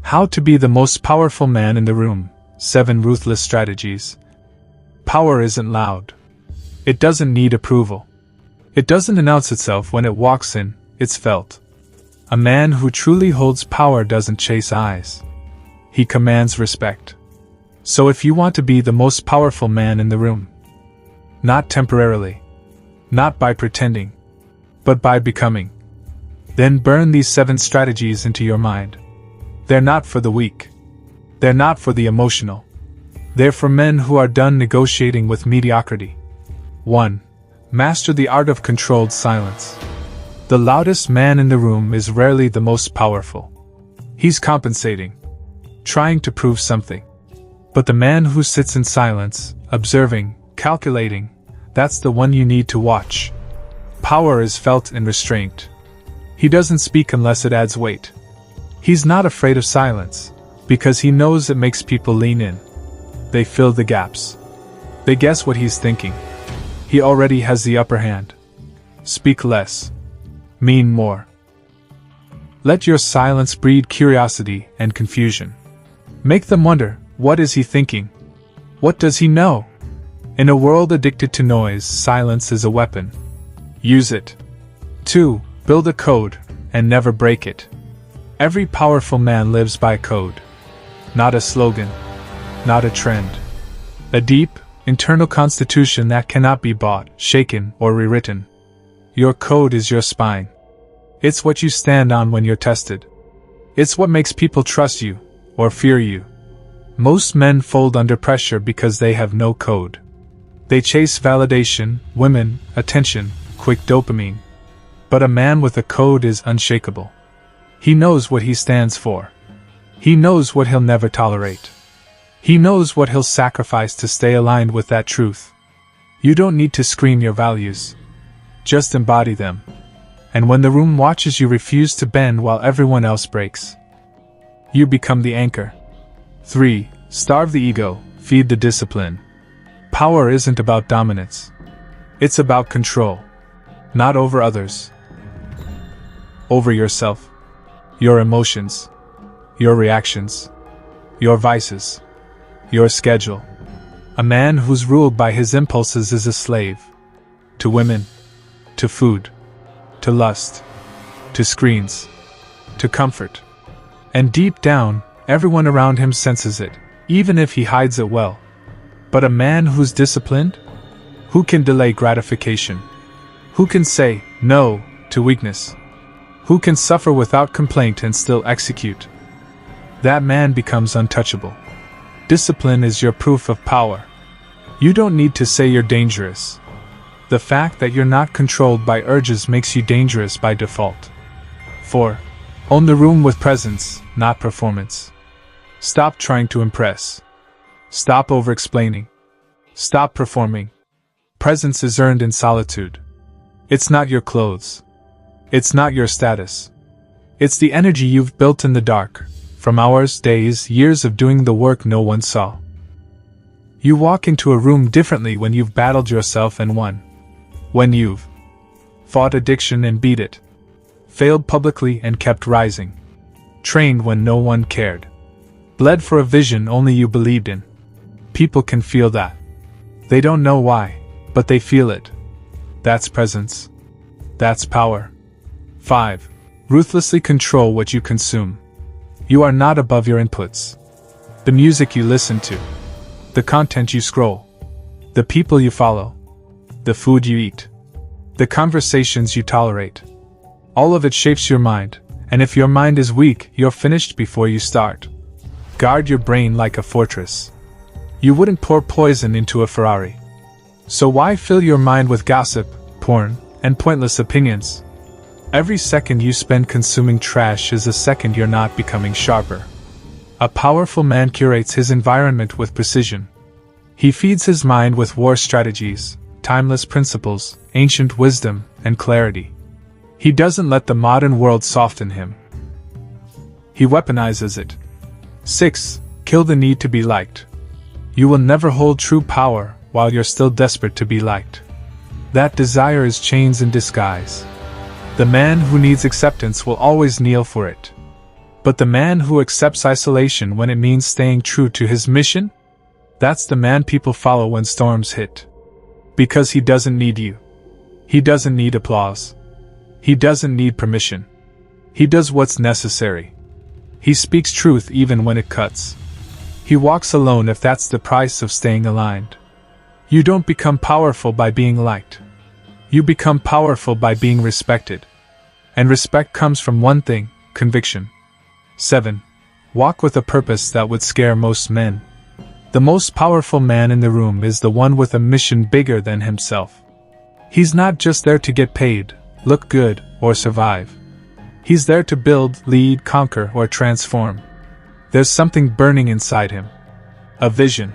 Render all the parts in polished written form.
How to be the most powerful man in the room. 7 Ruthless Strategies. Power isn't loud. It doesn't need approval. It doesn't announce itself when it walks in, it's felt. A man who truly holds power doesn't chase eyes. He commands respect. So if you want to be the most powerful man in the room, not temporarily, not by pretending, but by becoming, then burn these 7 strategies into your mind. They're not for the weak. They're not for the emotional. They're for men who are done negotiating with mediocrity. 1. Master the art of controlled silence. The loudest man in the room is rarely the most powerful. He's compensating, trying to prove something. But the man who sits in silence, observing, calculating, that's the one you need to watch. Power is felt in restraint. He doesn't speak unless it adds weight. He's not afraid of silence, because he knows it makes people lean in. They fill the gaps. They guess what he's thinking. He already has the upper hand. Speak less. Mean more. Let your silence breed curiosity and confusion. Make them wonder, what is he thinking? What does he know? In a world addicted to noise, silence is a weapon. Use it. 2. Build a code, and never break it. Every powerful man lives by code. Not a slogan. Not a trend. A deep, internal constitution that cannot be bought, shaken, or rewritten. Your code is your spine. It's what you stand on when you're tested. It's what makes people trust you, or fear you. Most men fold under pressure because they have no code. They chase validation, women, attention, quick dopamine. But a man with a code is unshakable. He knows what he stands for. He knows what he'll never tolerate. He knows what he'll sacrifice to stay aligned with that truth. You don't need to scream your values. Just embody them. And when the room watches you refuse to bend while everyone else breaks, you become the anchor. 3. Starve the ego, feed the discipline. Power isn't about dominance. It's about control. Not over others. Over yourself. Your emotions. Your reactions. Your vices. Your schedule. A man who's ruled by his impulses is a slave. To women. To food. To lust. To screens. To comfort. And deep down, everyone around him senses it, even if he hides it well. But a man who's disciplined? Who can delay gratification? Who can say no to weakness? Who can suffer without complaint and still execute? That man becomes untouchable. Discipline is your proof of power. You don't need to say you're dangerous. The fact that you're not controlled by urges makes you dangerous by default. 4. Own the room with presence, not performance. Stop trying to impress. Stop over-explaining. Stop performing. Presence is earned in solitude. It's not your clothes. It's not your status. It's the energy you've built in the dark, from hours, days, years of doing the work no one saw. You walk into a room differently when you've battled yourself and won. When you've fought addiction and beat it. Failed publicly and kept rising. Trained when no one cared. Bled for a vision only you believed in. People can feel that. They don't know why, but they feel it. That's presence. That's power. 5. Ruthlessly control what you consume. You are not above your inputs. The music you listen to. The content you scroll. The people you follow. The food you eat. The conversations you tolerate. All of it shapes your mind, and if your mind is weak, you're finished before you start. Guard your brain like a fortress. You wouldn't pour poison into a Ferrari. So why fill your mind with gossip, porn, and pointless opinions? Every second you spend consuming trash is a second you're not becoming sharper. A powerful man curates his environment with precision. He feeds his mind with war strategies, timeless principles, ancient wisdom, and clarity. He doesn't let the modern world soften him. He weaponizes it. 6. Kill the need to be liked. You will never hold true power while you're still desperate to be liked. That desire is chains in disguise. The man who needs acceptance will always kneel for it. But the man who accepts isolation when it means staying true to his mission? That's the man people follow when storms hit. Because he doesn't need you. He doesn't need applause. He doesn't need permission. He does what's necessary. He speaks truth even when it cuts. He walks alone if that's the price of staying aligned. You don't become powerful by being liked. You become powerful by being respected. And respect comes from one thing: conviction. 7. Walk with a purpose that would scare most men. The most powerful man in the room is the one with a mission bigger than himself. He's not just there to get paid, look good, or survive. He's there to build, lead, conquer, or transform. There's something burning inside him. A vision.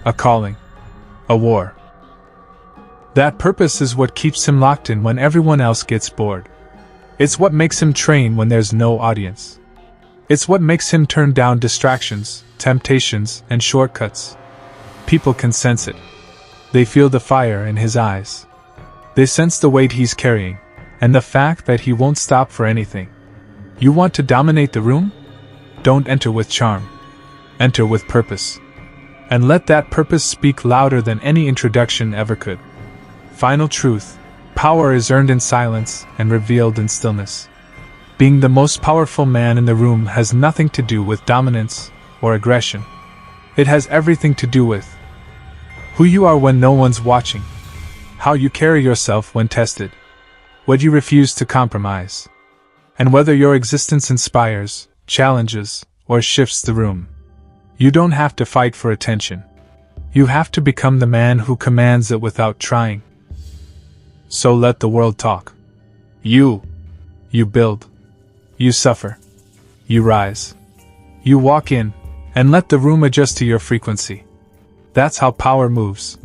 A calling. A war. That purpose is what keeps him locked in when everyone else gets bored. It's what makes him train when there's no audience. It's what makes him turn down distractions, temptations, and shortcuts. People can sense it. They feel the fire in his eyes. They sense the weight he's carrying, and the fact that he won't stop for anything. You want to dominate the room? Don't enter with charm. Enter with purpose. And let that purpose speak louder than any introduction ever could. Final truth: power is earned in silence and revealed in stillness. Being the most powerful man in the room has nothing to do with dominance or aggression. It has everything to do with who you are when no one's watching, how you carry yourself when tested, what you refuse to compromise, and whether your existence inspires, challenges, or shifts the room. You don't have to fight for attention. You have to become the man who commands it without trying. So let the world talk. You build. You suffer. You rise. You walk in, and let the room adjust to your frequency. That's how power moves.